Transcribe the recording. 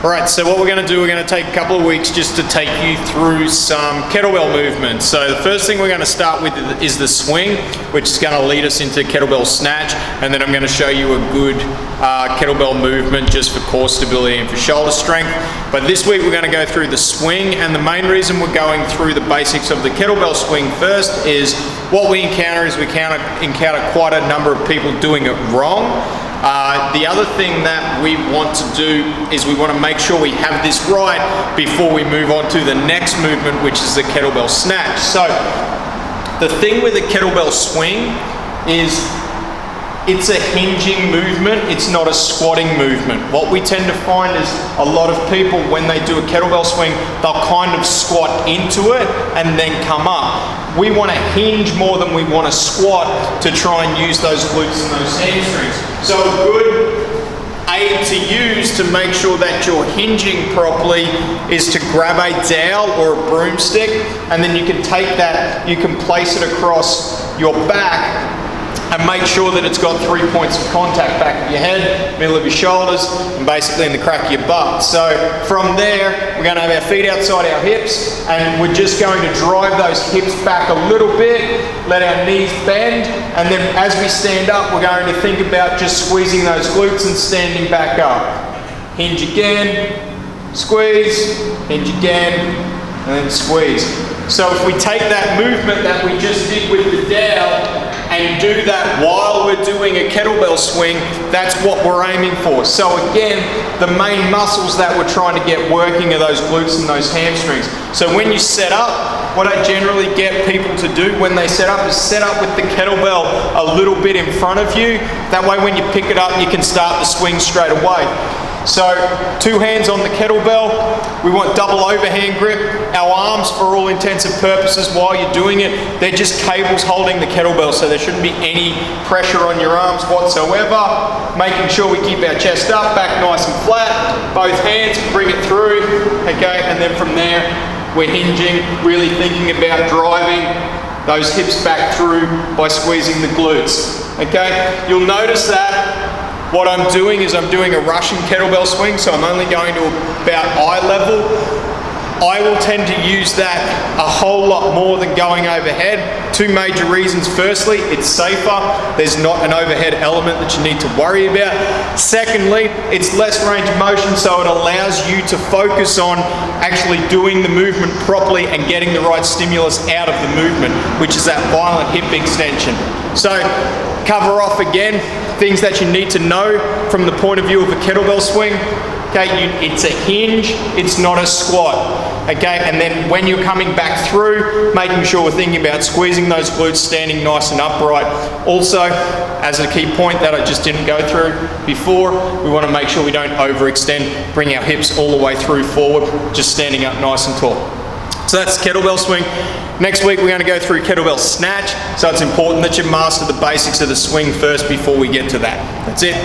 Right, so what we're going to do, we're going to take a couple of weeks just to take you through some kettlebell movements. So the first thing we're going to start with is the swing, which is going to lead us into kettlebell snatch, and then I'm going to show you a good kettlebell movement just for core stability and for shoulder strength. But this week we're going to go through the swing, and the main reason we're going through the basics of the kettlebell swing first is what we encounter is we encounter quite a number of people doing it wrong. The other thing that we want to do is we want to make sure we have this right before we move on to the next movement, which is the kettlebell snatch. So the thing with the kettlebell swing is it's a hinging movement, it's not a squatting movement. What we tend to find is a lot of people, when they do a kettlebell swing, they'll kind of squat into it and then come up. We want to hinge more than we want to squat to try and use those glutes and those hamstrings. So a good aid to use to make sure that you're hinging properly is to grab a dowel or a broomstick, and then you can take that, you can place it across your back and make sure that it's got 3 points of contact: back of your head, middle of your shoulders, and basically in the crack of your butt. So from there, we're going to have our feet outside our hips, and we're just going to drive those hips back a little bit, let our knees bend, and then as we stand up, we're going to think about just squeezing those glutes and standing back up. Hinge again, squeeze, hinge again, and then squeeze. So if we take that movement that we just did with the dowel and do that while we're doing a kettlebell swing, that's what we're aiming for. So again, the main muscles that we're trying to get working are those glutes and those hamstrings. So when you set up, what I generally get people to do when they set up is set up with the kettlebell a little bit in front of you. That way when you pick it up, you can start the swing straight away. So 2 hands on the kettlebell, we want double overhand grip. Our arms, for all intents and purposes, while you're doing it, they're just cables holding the kettlebell, so there shouldn't be any pressure on your arms whatsoever. Making sure we keep our chest up, back nice and flat, both hands, bring it through, okay, and then from there, we're hinging, really thinking about driving those hips back through by squeezing the glutes, okay? You'll notice that what I'm doing is I'm doing a Russian kettlebell swing, so I'm only going to about eye level. I will tend to use that a whole lot more than going overhead. 2 major reasons. Firstly, it's safer. There's not an overhead element that you need to worry about. Secondly, it's less range of motion, so it allows you to focus on actually doing the movement properly and getting the right stimulus out of the movement, which is that violent hip extension. So cover off again things that you need to know from the point of view of a kettlebell swing. Okay, it's a hinge, it's not a squat. Okay, and then when you're coming back through, making sure we're thinking about squeezing those glutes, standing nice and upright. Also, as a key point that I just didn't go through before, we want to make sure we don't overextend, bring our hips all the way through forward, just standing up nice and tall. So that's kettlebell swing. Next week we're going to go through kettlebell snatch, so it's important that you master the basics of the swing first before we get to that. That's it.